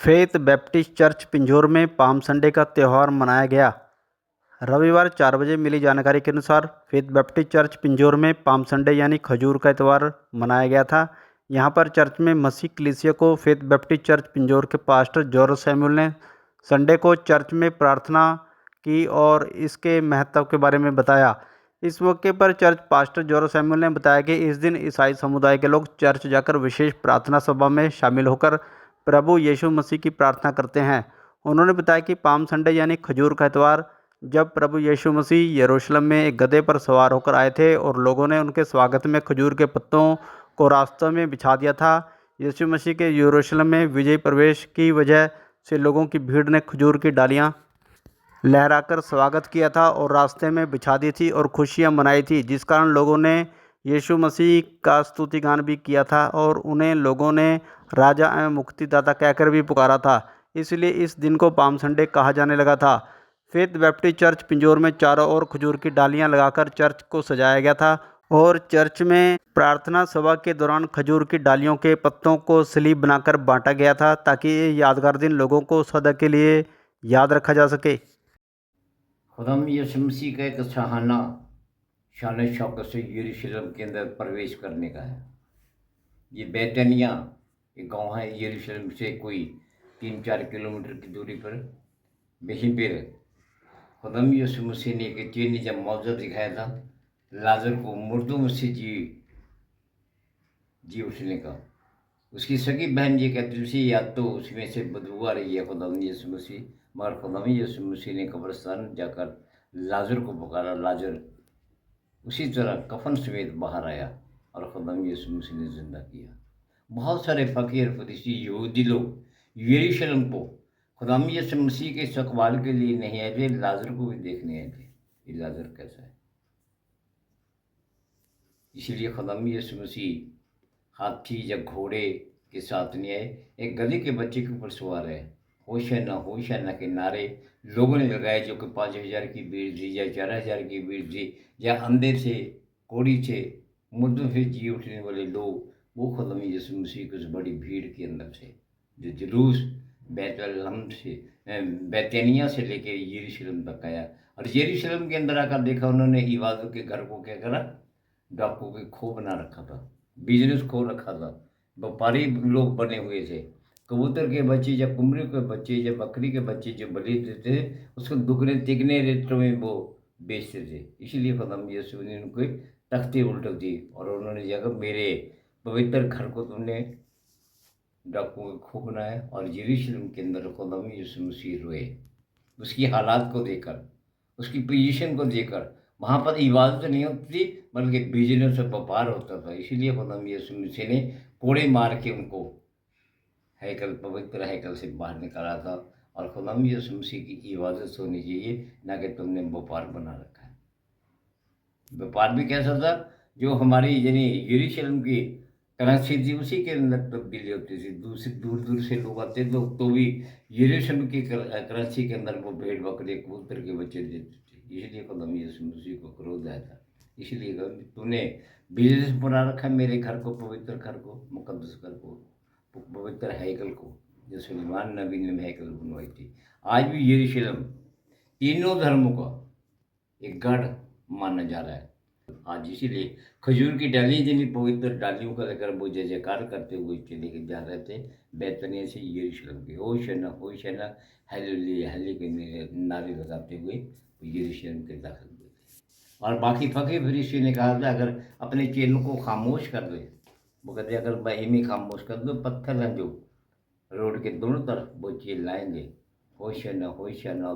Faith Baptist church Pinjore में palm Sunday का त्यौहार मनाया गया। रविवार 4 बजे मिली जानकारी के अनुसार फेथ बैप्टिस्ट चर्च पिंजौर में पाम संडे यानी खजूर का त्यौहार मनाया गया था। यहां पर चर्च में मसीह कलीसिया को फेथ बैप्टिस्ट चर्च पिंजौर के पास्टर जॉर्ज सैमुअल ने संडे को चर्च में प्रार्थना की और इसके महत्व के बारे में बताया। इस मौके पर चर्च पास्टर जॉर्ज सैमुअल ने बताया कि इस दिन ईसाई समुदाय के लोग चर्च जाकर विशेष प्रार्थना सभा में शामिल होकर प्रभु यीशु मसीह की प्रार्थना करते हैं। उन्होंने बताया कि पाम संडे यानी खजूर का इतवार, जब प्रभु यीशु मसीह यरूशलेम में एक गधे पर सवार होकर आए थे और लोगों ने उनके स्वागत में खजूर के पत्तों को रास्तों में बिछा दिया था। यीशु मसीह के यरूशलेम में विजयी प्रवेश की वजह से लोगों की भीड़ ने खजूर की डालियाँ लहराकर स्वागत किया था और रास्ते में बिछा दी थी और खुशियाँ मनाई थी, जिस कारण लोगों ने यीशु मसीह का स्तुति गान भी किया था और उन्हें लोगों ने राजा एवं मुक्तिदाता कहकर भी पुकारा था। इसलिए इस दिन को पाम संडे कहा जाने लगा था। फेथ बैप्टिस्ट चर्च पिंजौर में चारों ओर खजूर की डालियां लगाकर चर्च को सजाया गया था और चर्च में प्रार्थना सभा के दौरान खजूर की डालियों के पत्तों को स्लीब बनाकर बांटा गया था, ताकि ये यादगार दिन लोगों को सदा के लिए याद रखा जा सके। खुदाम यीशु मसीह का एक सहाना शान शौकत से यरूशलेम के अंदर प्रवेश करने का है। ये बैतनिया एक गांव है, यरूशलेम से कोई 3-4 किलोमीटर की दूरी पर। वहीं पर खुदाम यीशु मसीह ने एक चीनी जब मौजूद दिखाया था लाजर को मुर्दों में से जी उठने का। उसकी सगी बहन ये कहती थी या तो उसमें से बदबू आ रही है खुदाम यीशु मसीह, मगर खुदाम यीशु मसीह ने कब्रिस्तान जाकर लाजर को पुकारा। लाजर उसी तरह कफन समेत बाहर आया और खुदाम यीशु मसीह ने जिंदा किया। बहुत सारे फकीर फरीसी यहूदी लोग यरूशलेम को खुदाम यीशु मसीह के इस्तकबाल के लिए नहीं आए थे, लाजर को भी देखने आए थे ये लाजर कैसा है। इसीलिए खुदाम यीशु मसीह हाथी या घोड़े के साथ नहीं आए, एक गधे के बच्चे के ऊपर सवार है। होशाना के नारे लोगों ने लगाए, जो कि 5,000 की भीड़ थी या 4,000 की भीड़ थी, या अंधे थे, कोढ़ी थे, मुर्दों से जी उठने वाले लोग, वो खुदाम यीशु मसीह की उस बड़ी भीड़ के अंदर थे जो जुलूस बैतलहम से बैतनिया से लेकर यरूशलेम तक आया। और यरूशलेम के अंदर आकर देखा उन्होंने इबादत के घर को क्या करा, डाकू के खो बना रखा था, बिजनेस खो रखा था, व्यापारी लोग बने हुए थे। कबूतर के बच्चे या कुमरी के बच्चे या बकरी के बच्चे जो बलि देते थे, उसको दुगने तिगने रेटों में वो बेचते थे। इसीलिए खुदाम यीशु ने उनको तख्ती उल्ट दी और उन्होंने जगह मेरे पवित्र घर को तुमने डाकुओं के खो बनाया। और यरूशलेम के अंदर खुदाम यीशु मसीह रोए उसकी हालात को देखकर, उसकी पोजीशन को देखकर। वहाँ पर इबादत नहीं होती थी बल्कि बिजनेस और व्यापार होता था। इसीलिए खुदाम यीशु मसीह ने कोड़े मार के उनको हैकल, पवित्र हैकल से बाहर निकाला था। और खुदाम यीशु मसीह की इबादत होनी चाहिए, ना कि तुमने व्यापार बना रखा है। व्यापार भी कैसा था, जो हमारी यानी यरूशलेम की करेंसी थी उसी के अंदर तब्दीली होती थी। दूर दूर से लोग आते तो भी यरूशलेम की करेंसी के अंदर वो भेड़ बकरे कबूतर के बच्चे देते थे। इसलिए खुदाम यीशु मसीह को क्रोध आया था। इसलिए तूने बिजनेस बना रखा है मेरे घर को, पवित्र घर को, मुकद्दस घर को, पवित्र हैकल को, जो सुलेमान नबी ने हैकल बनवाई थी। आज भी यरूशलेम तीनों धर्मों का एक गढ़ माना जा रहा है आज। इसीलिए खजूर की डाली जिन्हें पवित्र डालियों का लेकर वो जय जयकार करते हुए चले के जा रहे थे बैतनिया से यरूशलेम के। होशाना हालेलुया हालेलुया के नारे लगाते हुए यरूशलेम के दाखिल हुए थे। और बाकी फकीर फरीसी ने कहा था अगर अपने चेलों को खामोश कर दे, वो कहते अगर बहमी खामोश कर दो, पत्थर हैं जो रोड के दोनों तरफ वो चिल्लाएंगे होशाना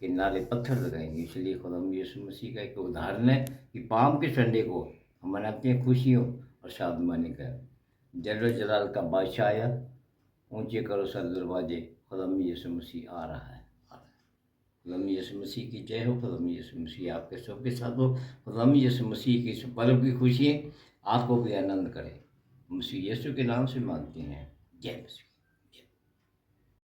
के नारे पत्थर लगाएंगे। इसलिए खुदाम यीशु मसीह का एक उदाहरण है कि पाम के संडे को हम मनाते हैं खुशियों और शादमानी का। जलाल जलाल का बादशाह आया, ऊंचे करो सर दरवाजे, खुदाम यीशु मसीह आ रहा है। खुदाम यीशु मसीह की जय हो। खुदाम यीशु मसीह आपके सबके साथ हो। खुदाम यीशु मसीह की इस पर्व की खुशी आपको भी आनंद करे। मसीह यीशु के नाम से मांगते हैं, जय मसीह।